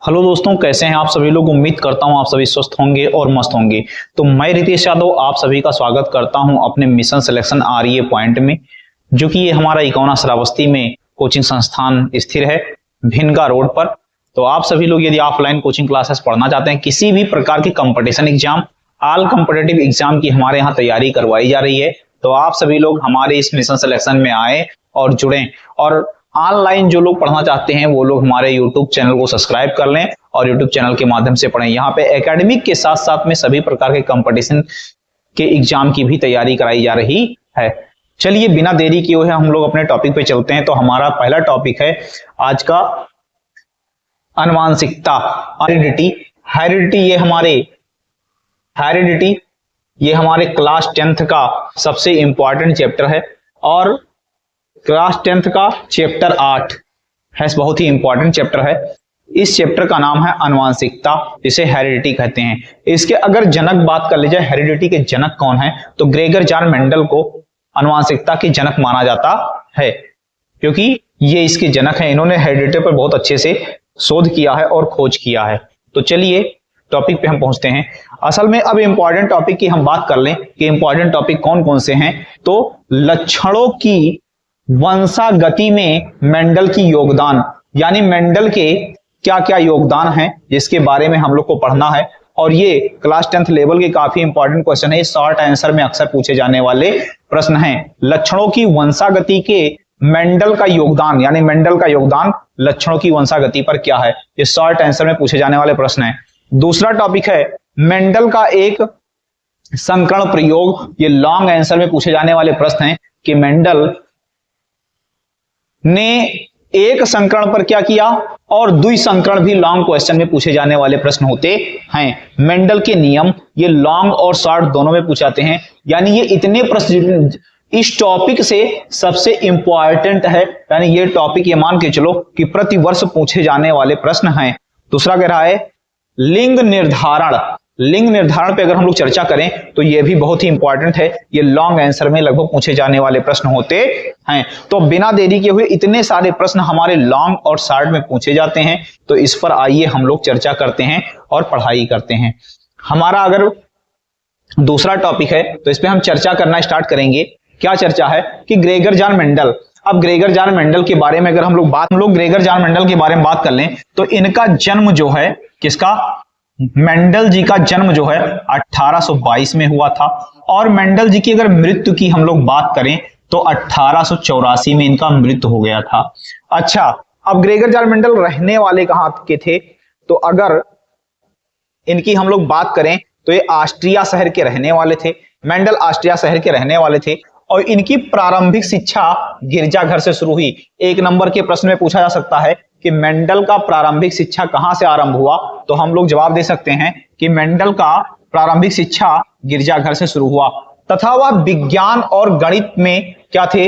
Hello दोस्तों, कैसे हैं आप सभी लोग। उम्मीद करता हूं आप सभी स्वस्थ होंगे और मस्त होंगे। तो मैं रितेश यादव आप सभी का स्वागत करता हूं अपने मिशन सिलेक्शन RE पॉइंट में, जो कि ये हमारा इकोना श्रावस्ती में कोचिंग संस्थान स्थिर है, भिनगा रोड पर। तो आप सभी लोग यदि ऑफलाइन कोचिंग क्लासेस पढ़ना चाहते हैं, किसी भी प्रकार की competition exam, all competitive exam की हमारे यहाँ तैयारी करवाई जा रही है, तो आप सभी लोग हमारे इस मिशन सिलेक्शन में आए और जुड़ें। और ऑनलाइन जो लोग पढ़ना चाहते हैं वो लोग हमारे YouTube चैनल को सब्सक्राइब कर लें और YouTube चैनल के माध्यम से पढ़ें। यहाँ पे एकेडमिक के साथ साथ में सभी प्रकार के कंपटीशन के एग्जाम की भी तैयारी कराई जा रही है। चलिए बिना देरी किए हुए हम लोग अपने टॉपिक पे चलते हैं। तो हमारा पहला टॉपिक है आज का आनुवांशिकता, हेरिडिटी। ये हमारे क्लास 10th का सबसे इंपॉर्टेंट चैप्टर है और क्लास 10th का चैप्टर 8 है, बहुत ही इंपॉर्टेंट चैप्टर है। इस चैप्टर का नाम है आनुवांशिकता, जिसे हेरिडिटी कहते हैं। इसके अगर जनक बात कर ली जाए, हेरिडिटी के जनक कौन है, तो ग्रेगर जॉन मेंडल को आनुवांशिकता के जनक माना जाता है, क्योंकि ये इसके जनक हैं। इन्होंने हेरिडिटी पर बहुत अच्छे से शोध किया है और खोज किया है। तो चलिए टॉपिक पे हम पहुंचते हैं। असल में अब इंपॉर्टेंट टॉपिक की हम बात कर लें कि इंपॉर्टेंट टॉपिक कौन कौन से हैं। तो लक्षणों की वंशागति में मेंडल की योगदान, यानी मेंडल के क्या क्या योगदान हैं, जिसके बारे में हम लोग को पढ़ना है। और ये क्लास 10th लेवल के काफी इंपॉर्टेंट क्वेश्चन है, शॉर्ट आंसर में अक्सर पूछे जाने वाले प्रश्न हैं। लक्षणों की वंशागति के मेंडल का योगदान, यानी मेंडल का योगदान लक्षणों की वंशागति पर क्या है, ये शॉर्ट आंसर में पूछे जाने वाले प्रश्न है। दूसरा टॉपिक है मेंडल का एक संकरण प्रयोग, ये लॉन्ग आंसर में पूछे जाने वाले प्रश्न है कि मेंडल ने एक संकरण पर क्या किया, और द्वि संकरण भी लॉन्ग क्वेश्चन में पूछे जाने वाले प्रश्न होते हैं। मेंडल के नियम, ये लॉन्ग और शॉर्ट दोनों में पूछे जाते हैं, यानी ये इतने प्रश्न इस टॉपिक से सबसे इंपॉर्टेंट है, यानी ये टॉपिक ये मान के चलो कि प्रति वर्ष पूछे जाने वाले प्रश्न हैं। दूसरा कह रहा है लिंग निर्धारण। लिंग निर्धारण पे अगर हम लोग चर्चा करें तो ये भी बहुत ही इंपॉर्टेंट है, ये लॉन्ग आंसर में लगभग पूछे जाने वाले प्रश्न होते हैं। तो बिना देरी किए हुए इतने सारे प्रश्न हमारे लॉन्ग और शॉर्ट में पूछे जाते हैं, तो इस पर आइए हम लोग चर्चा करते हैं और पढ़ाई करते हैं। हमारा अगर दूसरा टॉपिक है तो इस पे हम चर्चा करना स्टार्ट करेंगे। क्या चर्चा है कि ग्रेगर जॉन मेंडल। अब ग्रेगर जॉन मेंडल के बारे में अगर हम लोग ग्रेगर जॉन मेंडल के बारे में बात कर लें तो इनका जन्म जो है, किसका, मेंडल जी का जन्म जो है 1822 में हुआ था। और मेंडल जी की अगर मृत्यु की हम लोग बात करें तो 1884 में इनका मृत्यु हो गया था। अच्छा, अब ग्रेगर जॉन मेंडल रहने वाले कहां के थे, तो अगर इनकी हम लोग बात करें तो ये ऑस्ट्रिया शहर के रहने वाले थे। मेंडल ऑस्ट्रिया शहर के रहने वाले थे और इनकी प्रारंभिक शिक्षा गिरजाघर से शुरू हुई। एक नंबर के प्रश्न में पूछा जा सकता है कि मेंडल का प्रारंभिक शिक्षा कहां से आरंभ हुआ, तो हम लोग जवाब दे सकते हैं कि मेंडल का प्रारंभिक शिक्षा गिरजाघर से शुरू हुआ, तथा वह विज्ञान और गणित में क्या थे,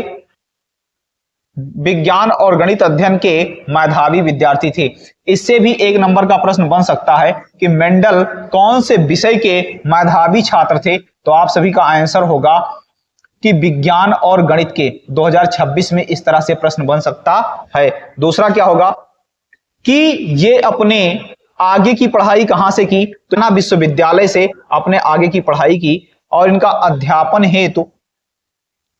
विज्ञान और गणित अध्ययन के मेधावी विद्यार्थी थे। इससे भी एक नंबर का प्रश्न बन सकता है कि मेंडल कौन से विषय के मेधावी छात्र थे, तो आप सभी का आंसर होगा कि विज्ञान और गणित के। 2026 में इस तरह से प्रश्न बन सकता है। दूसरा क्या होगा कि ये अपने आगे की पढ़ाई कहां से की, तो ना विश्वविद्यालय से अपने आगे की पढ़ाई की और इनका अध्यापन हेतु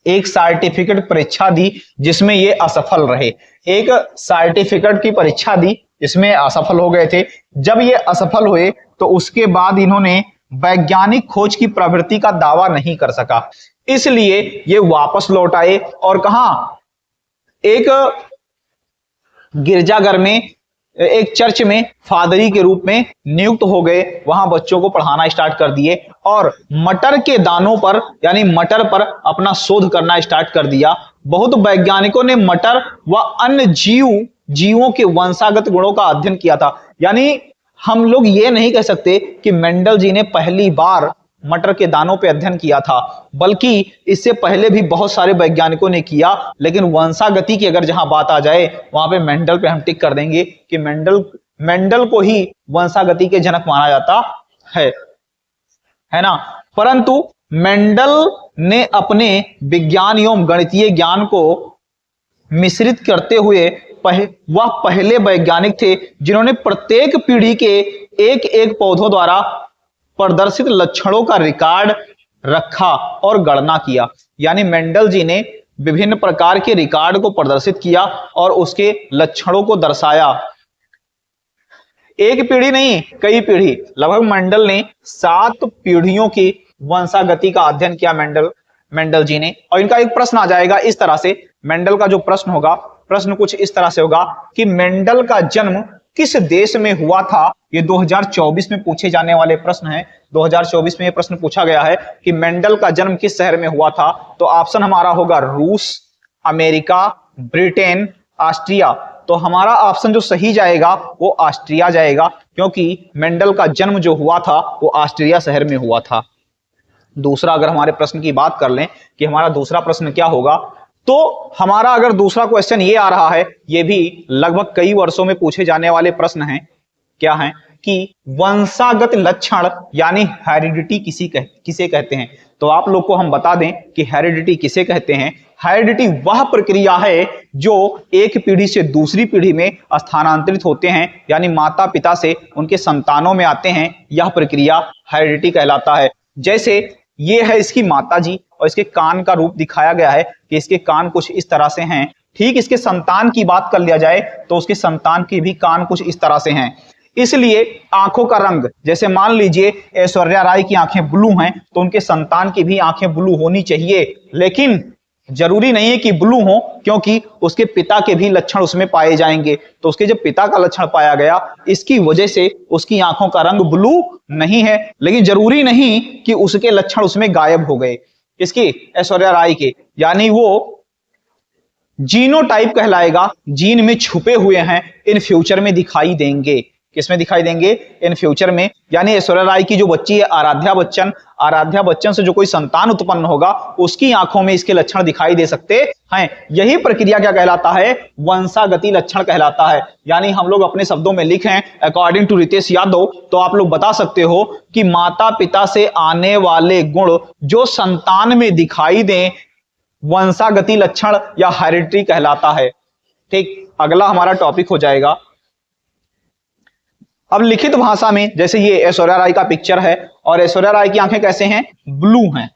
एक सर्टिफिकेट परीक्षा दी, जिसमें ये असफल रहे। एक सर्टिफिकेट की परीक्षा दी जिसमें असफल हो गए थे। जब ये असफल हुए तो उसके बाद इन्होंने वैज्ञानिक खोज की प्रवृत्ति का दावा नहीं कर सका, इसलिए ये वापस लौट आए और कहा, एक गिरजाघर में, एक चर्च में फादरी के रूप में नियुक्त हो गए। वहां बच्चों को पढ़ाना स्टार्ट कर दिए और मटर के दानों पर, यानी मटर पर अपना शोध करना स्टार्ट कर दिया। बहुत वैज्ञानिकों ने मटर व अन्य जीवों के वंशागत गुणों का अध्ययन किया था। यानी हम लोग ये नहीं कह सकते कि मेंडल जी ने पहली बार मटर के दानों पे अध्ययन किया था, बल्कि इससे पहले भी बहुत सारे वैज्ञानिकों ने किया। लेकिन वंशागति की अगर जहां बात आ जाए, वहां पे मेंडल पे हम टिक कर देंगे कि मेंडल को ही वंशागति के जनक माना जाता है ना। परंतु मेंडल ने अपने विज्ञान एवं गणितीय ज्ञान को मिश्रित करते हुए वह पहले वैज्ञानिक थे जिन्होंने प्रत्येक पीढ़ी के एक एक पौधों द्वारा प्रदर्शित लक्षणों का रिकॉर्ड रखा और गणना किया। यानी मेंडल जी ने विभिन्न प्रकार के रिकॉर्ड को प्रदर्शित किया और उसके लक्षणों को दर्शाया। एक पीढ़ी नहीं, कई पीढ़ी, लगभग मेंडल ने 7 पीढ़ियों की वंशागति का अध्ययन किया मेंडल जी ने। और इनका एक प्रश्न आ जाएगा इस तरह से, मेंडल का जो प्रश्न होगा, प्रश्न कुछ इस तरह से होगा कि मेंडल का जन्म किस देश में हुआ था। ये 2024 में पूछे जाने वाले प्रश्न हैं। 2024 में ये प्रश्न पूछा गया है कि मेंडल का जन्म किस शहर में हुआ था। तो ऑप्शन हमारा होगा रूस, अमेरिका, ब्रिटेन, ऑस्ट्रिया। तो हमारा ऑप्शन जो सही जाएगा वो ऑस्ट्रिया जाएगा, क्योंकि मेंडल का जन्म जो हुआ था वो ऑस्ट्रिया शहर में हुआ था। दूसरा, अगर हमारे प्रश्न की बात कर लें कि हमारा दूसरा प्रश्न क्या होगा, तो हमारा अगर दूसरा क्वेश्चन ये आ रहा है, ये भी लगभग कई वर्षों में पूछे जाने वाले प्रश्न हैं। क्या है कि वंशागत लक्षण यानी हेरिडिटी किसे कहते हैं। तो आप लोग को हम बता दें कि हेरिडिटी किसे कहते हैं। हेरिडिटी वह प्रक्रिया है जो एक पीढ़ी से दूसरी पीढ़ी में स्थानांतरित होते हैं, यानी माता पिता से उनके संतानों में आते हैं। यह प्रक्रिया हेरिडिटी कहलाता है। जैसे ये है इसकी माता जी और इसके कान का रूप दिखाया गया है कि इसके कान कुछ इस तरह से हैं। ठीक इसके संतान की बात कर लिया जाए तो उसके संतान के भी कान कुछ इस तरह से हैं। इसलिए आंखों का रंग, जैसे मान लीजिए ऐश्वर्या राय की आंखें ब्लू हैं तो उनके संतान की भी आंखें ब्लू होनी चाहिए, लेकिन जरूरी नहीं है कि ब्लू हो, क्योंकि उसके पिता के भी लक्षण उसमें पाए जाएंगे। तो उसके जब पिता का लक्षण पाया गया, इसकी वजह से उसकी आंखों का रंग ब्लू नहीं है, लेकिन जरूरी नहीं कि उसके लक्षण उसमें गायब हो गए। इसकी ऐश्वर्या राय के, यानी वो जीनोटाइप कहलाएगा, जीन में छुपे हुए हैं, इन फ्यूचर में दिखाई देंगे। किसमें दिखाई देंगे? इन फ्यूचर में। यानी ऐश्वर्या राय की जो बच्ची है आराध्या बच्चन से जो कोई संतान उत्पन्न होगा उसकी आंखों में इसके लक्षण दिखाई दे सकते हैं। यही प्रक्रिया क्या कहलाता है? वंशागति लक्षण कहलाता है। यानी हम लोग अपने शब्दों में लिखें अकॉर्डिंग टू रितेश यादव, तो आप लोग बता सकते हो कि माता पिता से आने वाले गुण जो संतान में दिखाई दें वंशागति लक्षण या हेरिडिटी कहलाता है। ठीक, अगला हमारा टॉपिक हो जाएगा अब लिखित भाषा में। जैसे ये ऐश्वर्या राय का पिक्चर है और ऐश्वर्या राय की आंखें कैसे हैं? ब्लू हैं।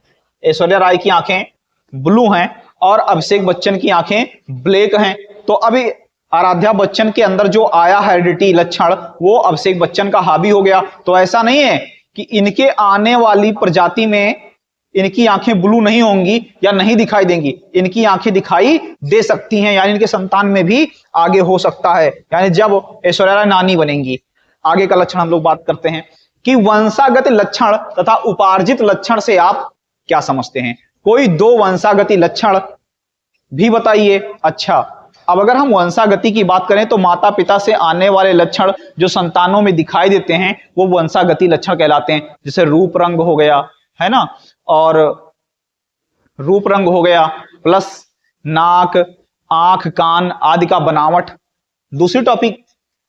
ऐश्वर्या राय की आंखें ब्लू हैं और अभिषेक बच्चन की आंखें ब्लैक हैं। तो अभी आराध्या बच्चन के अंदर जो आया हेरिडिटी लक्षण वो अभिषेक बच्चन का हावी हो गया। तो ऐसा नहीं है कि इनके आने वाली प्रजाति में इनकी आंखें ब्लू नहीं होंगी या नहीं दिखाई देंगी, इनकी आंखें दिखाई दे सकती हैं, यानी इनके संतान में भी आगे हो सकता है। यानी जब ऐश्वर्या राय नानी बनेंगी। आगे का लक्षण हम लोग बात करते हैं कि वंशागत लक्षण तथा उपार्जित लक्षण से आप क्या समझते हैं? कोई 2 वंशागति लक्षण भी बताइए। अच्छा, अब अगर हम वंशागति की बात करें तो माता पिता से आने वाले लक्षण जो संतानों में दिखाई देते हैं वो वंशागति लक्षण कहलाते हैं। जैसे रूप रंग हो गया, है ना, और रूप रंग हो गया प्लस नाक, आंख, कान आदि का बनावट। दूसरी टॉपिक,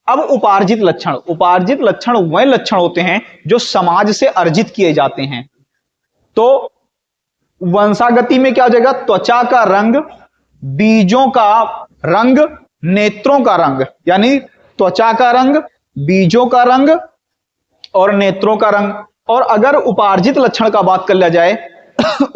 अब उपार्जित लक्षण वह लक्षण होते हैं जो समाज से अर्जित किए जाते हैं। तो वंशागति में क्या हो जाएगा? त्वचा का रंग, बीजों का रंग, नेत्रों का रंग। यानी त्वचा का रंग, बीजों का रंग और नेत्रों का रंग। और अगर उपार्जित लक्षण का बात कर लिया जाए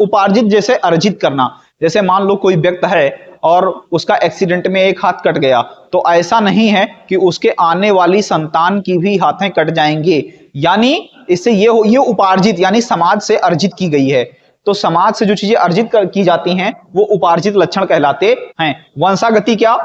उपार्जित जैसे अर्जित करना, जैसे मान लो कोई व्यक्ति है और उसका एक्सीडेंट में एक हाथ कट गया, तो ऐसा नहीं है कि उसके आने वाली संतान की भी हाथें कट जाएंगे। यानी इससे ये उपार्जित यानी समाज से अर्जित की गई है। तो समाज से जो चीजें अर्जित की जाती हैं वो उपार्जित लक्षण कहलाते हैं। वंशागति क्या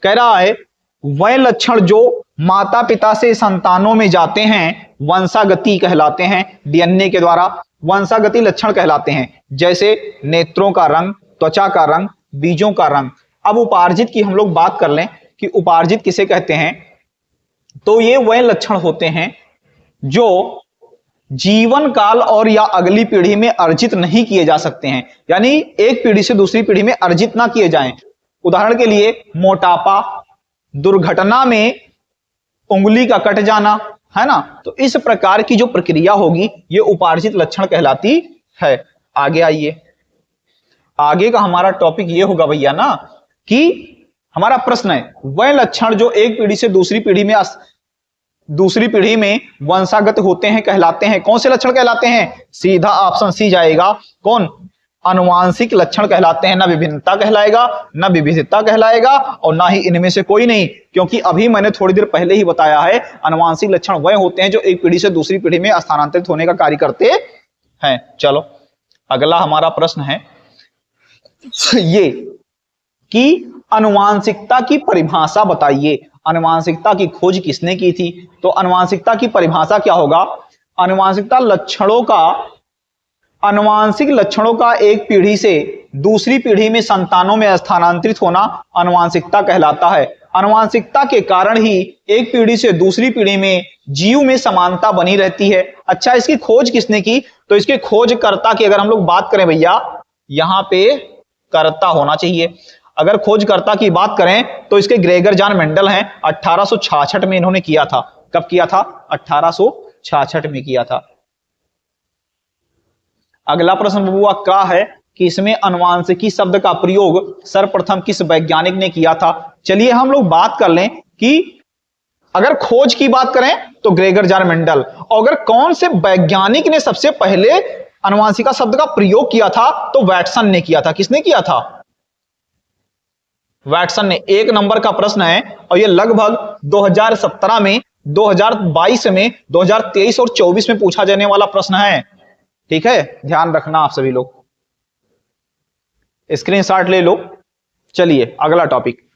कह रहा है? वह लक्षण जो माता पिता से संतानों में जाते हैं वंशागति कहलाते हैं। डीएनए के द्वारा वंशागति लक्षण कहलाते हैं। जैसे नेत्रों का रंग, त्वचा का रंग, बीजों का रंग। अब उपार्जित की हम लोग बात कर लें कि उपार्जित किसे कहते हैं, तो ये वह लक्षण होते हैं जो जीवन काल और या अगली पीढ़ी में अर्जित नहीं किए जा सकते हैं। यानी एक पीढ़ी से दूसरी पीढ़ी में अर्जित ना किए जाएं। उदाहरण के लिए मोटापा, दुर्घटना में उंगली का कट जाना, है ना। तो इस प्रकार की जो प्रक्रिया होगी ये उपार्जित लक्षण कहलाती है। आगे आइए, आगे का हमारा टॉपिक ये होगा भैया ना कि हमारा प्रश्न है वह लक्षण जो एक पीढ़ी से दूसरी पीढ़ी में वंशागत होते हैं कहलाते हैं, कौन से लक्षण कहलाते हैं? सीधा ऑप्शन सी जाएगा, कौन? अनुवांशिक लक्षण कहलाते हैं। ना विभिन्नता कहलाएगा, ना विविधता कहलाएगा, और ना ही इनमें से कोई नहीं, क्योंकि अभी मैंने थोड़ी देर पहले ही बताया है अनुवांशिक लक्षण वह होते हैं जो एक पीढ़ी से दूसरी पीढ़ी में स्थानांतरित होने का कार्य करते हैं। चलो अगला हमारा प्रश्न है ये कि अनुवांशिकता की परिभाषा बताइए। अनुवांशिकता की खोज किसने की थी? तो अनुवांशिकता की परिभाषा क्या होगा? अनुवांशिक लक्षणों का एक पीढ़ी से दूसरी पीढ़ी में संतानों में स्थानांतरित होना अनुवांशिकता कहलाता है। अनुवांशिकता के कारण ही एक पीढ़ी से दूसरी पीढ़ी में जीव में समानता बनी रहती है। अच्छा, इसकी खोज किसने की? तो इसके खोजकर्ता की अगर हम लोग बात करें भैया, यहां पे कर्ता होना चाहिए। अगर खोजकर्ता की बात करें तो इसके ग्रेगर जॉन मेंडल हैं। 1866 में इन्होंने किया था। कब किया था? 1866 में किया था। अगला प्रश्न बबुआ क्या है कि इसमें अनुवांशिकी शब्द का प्रयोग सर्वप्रथम किस वैज्ञानिक ने किया था? चलिए हम लोग बात कर लें कि अगर खोज की बात करें तो ग्रेगर जॉन मेंडल, और अगर कौन से वैज्ञानिक ने सबसे पहले अनुवांशिका शब्द का प्रयोग किया था तो वैटसन ने किया था। किसने किया था? वैटसन ने। 1 नंबर का प्रश्न है और यह लगभग 2017 में, 2022 में, 2023 और 24 में पूछा जाने वाला प्रश्न है। ठीक है, ध्यान रखना आप सभी लोग, स्क्रीनशॉट ले लो। चलिए अगला टॉपिक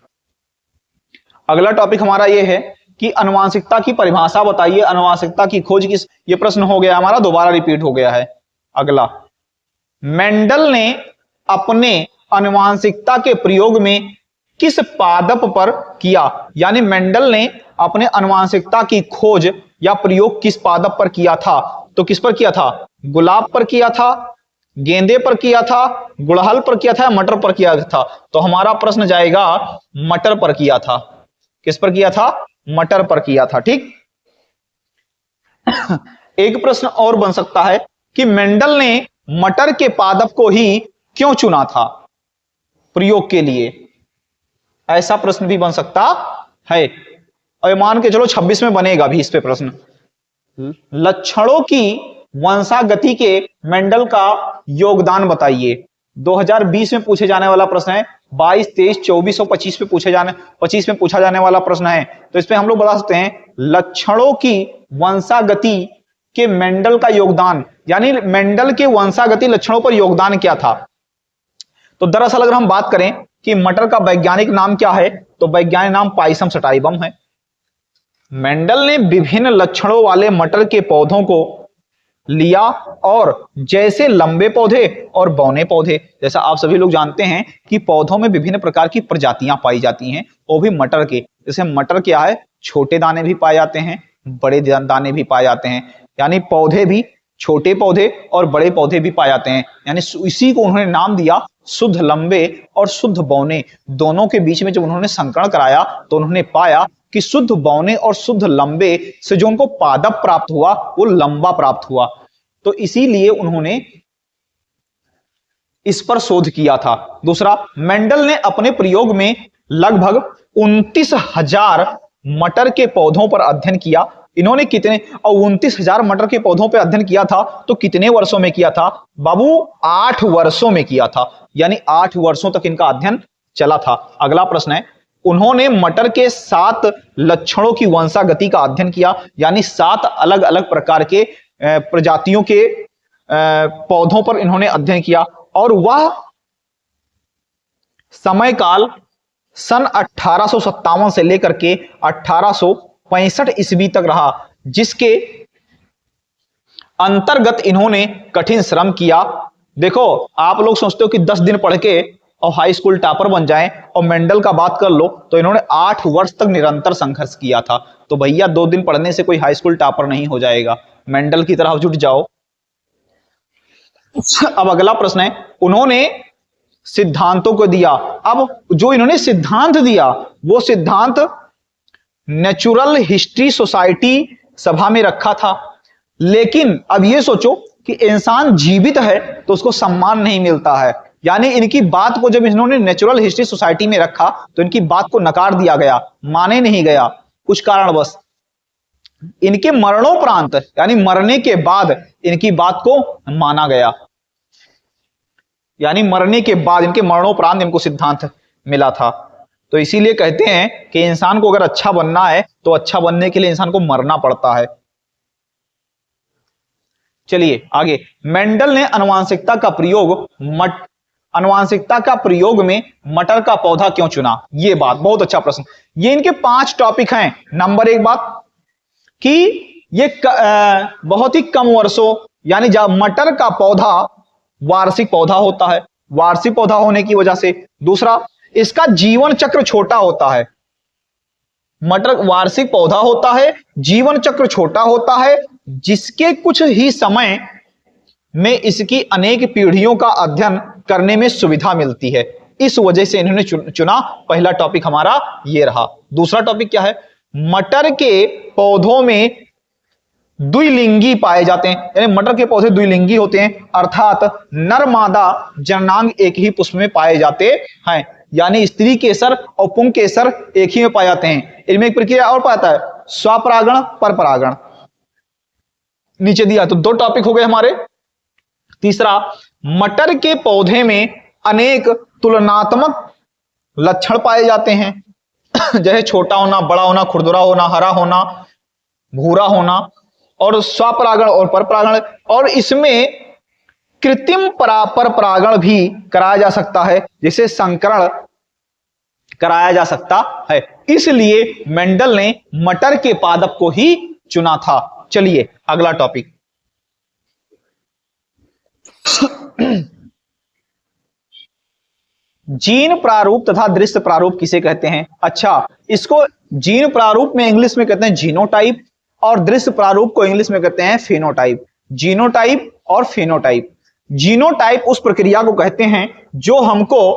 हमारा यह है कि अनुवांशिकता की परिभाषा बताइए, अनुवांशिकता की खोज किस, यह प्रश्न हो गया हमारा, दोबारा रिपीट हो गया है। अगला, मेंडल ने अपने अनुवांशिकता के प्रयोग में किस पादप पर किया? यानी मेंडल ने अपने अनुवांशिकता की खोज या प्रयोग किस पादप पर किया था? तो किस पर किया था? गुलाब पर किया था, गेंदे पर किया था, गुड़हल पर किया था, मटर पर किया था? तो हमारा प्रश्न जाएगा मटर पर किया था। किस पर किया था? मटर पर किया था। ठीक। एक प्रश्न और बन सकता है कि मेंडल ने मटर के पादप को ही क्यों चुना था प्रयोग के लिए? ऐसा प्रश्न भी बन सकता है, और मान के चलो 26 में बनेगा भी इस पे प्रश्न। लक्षणों की वंशागति के मेंडल का योगदान बताइए। 2020 में पूछे जाने वाला प्रश्न है। 22, 23, 24 और 25 में पूछा जाने वाला प्रश्न है। तो इस पे हम लोग बता सकते हैं लक्षणों की वंशागति के मेंडल का योगदान, यानी मेंडल के वंशागति लक्षणों पर योगदान क्या था? तो दरअसल अगर हम बात करें कि मटर का वैज्ञानिक नाम क्या है, तो वैज्ञानिक नाम पाइसम सटाइवम है। मेंडल ने विभिन्न लक्षणों वाले मटर के पौधों को लिया और जैसे लंबे पौधे और बौने पौधे, जैसा आप सभी लोग जानते हैं कि पौधों में विभिन्न प्रकार की प्रजातियां पाई जाती हैं, वो भी मटर के। जैसे मटर क्या है, छोटे दाने भी पाए जाते हैं, बड़े दाने भी पाए जाते हैं, यानी पौधे भी छोटे पौधे और बड़े पौधे भी पाए जाते हैं। यानी इसी को उन्होंने नाम दिया शुद्ध लंबे और शुद्ध बौने। दोनों के बीच में जब उन्होंने संकरण कराया तो उन्होंने पाया कि शुद्ध बौने और शुद्ध लंबे से जो उनको पादप प्राप्त हुआ वो लंबा प्राप्त हुआ। तो इसीलिए उन्होंने इस पर शोध किया था। दूसरा, मेंडल ने अपने प्रयोग में लगभग 29,000 मटर के पौधों पर अध्ययन किया। इन्होंने कितने, और 29,000 मटर के पौधों पर अध्ययन किया था तो कितने वर्षों में किया था बाबू? 8 वर्षों में किया था, यानी 8 वर्षों तक इनका अध्ययन चला था। अगला प्रश्न है, उन्होंने मटर के 7 लक्षणों की वंशागति का अध्ययन किया, यानी 7 अलग अलग प्रकार के प्रजातियों के पौधों पर इन्होंने अध्ययन किया, और वह समय काल सन 1857 से लेकर के 1865 ईस्वी तक रहा, जिसके अंतर्गत इन्होंने कठिन श्रम किया। देखो, आप लोग सोचते हो कि 10 दिन पढ़ के और हाई स्कूल टॉपर बन जाएं, और मेंडल का बात कर लो तो इन्होंने 8 वर्ष तक निरंतर संघर्ष किया था। तो भैया 2 दिन पढ़ने से कोई हाई स्कूल टॉपर नहीं हो जाएगा, मेंडल की तरफ जुट जाओ। अब अगला प्रश्न है, उन्होंने सिद्धांतों को दिया। अब जो इन्होंने सिद्धांत दिया वो सिद्धांत नेचुरल हिस्ट्री सोसाइटी सभा में रखा था, लेकिन अब ये सोचो कि इंसान जीवित है तो उसको सम्मान नहीं मिलता है, यानी इनकी बात को जब इन्होंने नेचुरल हिस्ट्री सोसाइटी में रखा तो इनकी बात को नकार दिया गया, माने नहीं गया कुछ कारणवश। इनके मरणोपरांत यानी मरने के बाद इनकी बात को माना गया, यानी मरने के बाद इनके मरणोपरांत इनको सिद्धांत मिला था। तो इसीलिए कहते हैं कि इंसान को अगर अच्छा बनना है तो अच्छा बनने के लिए इंसान को मरना पड़ता है। चलिए आगे, मेंडल ने आनुवांशिकता का प्रयोग में मटर का पौधा क्यों चुना? ये बात बहुत अच्छा प्रश्न। ये इनके 5 टॉपिक हैं। नंबर 1 बात कि ये बहुत ही कम वर्षों यानी मटर का पौधा वार्षिक पौधा होता है, वार्षिक पौधा होने की वजह से। दूसरा, इसका जीवन चक्र छोटा होता है। मटर वार्षिक पौधा होता है, जीवन चक्र छोटा होता है, जिसके कुछ ही समय में इसकी अनेक पीढ़ियों का अध्ययन करने में सुविधा मिलती है। इस वजह से इन्होंने चुना। पहला टॉपिक हमारा ये रहा। दूसरा टॉपिक क्या है? मटर के पौधों में द्विलिंगी पाए जाते हैं, यानी मटर के पौधे द्विलिंगी होते हैं, अर्थात नर मादा जननांग एक ही पुष्प में पाए जाते हैं, यानी स्त्री केसर और पुंग केसर एक ही में पाए जाते हैं। इनमें एक प्रक्रिया और पाता है, स्वपरागण परपरागण। नीचे दिया। तो 2 टॉपिक हो गए हमारे। तीसरा, मटर के पौधे में अनेक तुलनात्मक लक्षण पाए जाते हैं, जैसे छोटा होना, बड़ा होना, खुरदुरा होना, हरा होना, भूरा होना, और स्वपरागण और परपरागण। और इसमें कृत्रिम परपरागण भी कराया जा सकता है, जिसे संकरण कराया जा सकता है। इसलिए मेंडल ने मटर के पादप को ही चुना था। चलिए अगला टॉपिक। जीन प्रारूप तथा दृश्य प्रारूप किसे कहते हैं? अच्छा, इसको जीन प्रारूप में इंग्लिश में कहते हैं जीनोटाइप, और दृश्य प्रारूप को इंग्लिश में कहते हैं फेनोटाइप। जीनोटाइप और फेनोटाइप। जीनोटाइप उस प्रक्रिया को कहते हैं जो हमको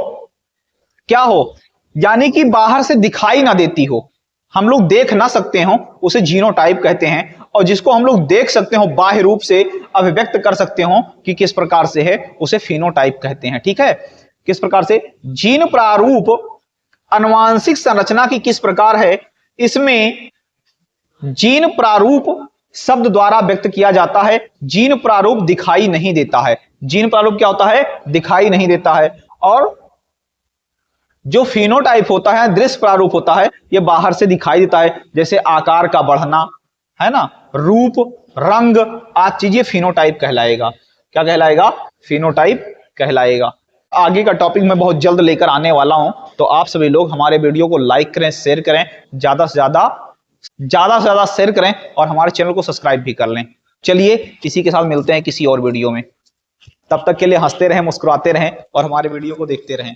क्या हो, यानी कि बाहर से दिखाई ना देती हो, हम लोग देख ना सकते हो, उसे जीनोटाइप कहते हैं। और जिसको हम लोग देख सकते हो, बाह्य रूप से अभिव्यक्त कर सकते हो कि किस प्रकार से है, उसे फेनोटाइप कहते हैं। ठीक है, किस प्रकार से? जीन प्रारूप आनुवांशिक संरचना की किस प्रकार है? इसमें जीन प्रारूप शब्द द्वारा व्यक्त किया जाता है। जीन प्रारूप दिखाई नहीं देता है। जीन प्रारूप क्या होता है? दिखाई नहीं देता है। और जो फिनोटाइप होता है, दृश्य प्रारूप होता है, यह बाहर से दिखाई देता है, जैसे आकार का बढ़ना, है ना, रूप, रंग आदि चीजें फिनोटाइप कहलाएगा। क्या कहलाएगा? फिनोटाइप कहलाएगा। आगे का टॉपिक मैं बहुत जल्द लेकर आने वाला हूं, तो आप सभी लोग हमारे वीडियो को लाइक करें, शेयर करें, ज्यादा से ज्यादा शेयर करें, और हमारे चैनल को सब्सक्राइब भी कर लें। चलिए किसी के साथ मिलते हैं किसी और वीडियो में। तब तक के लिए हंसते रहें, मुस्कुराते रहें और हमारे वीडियो को देखते रहें।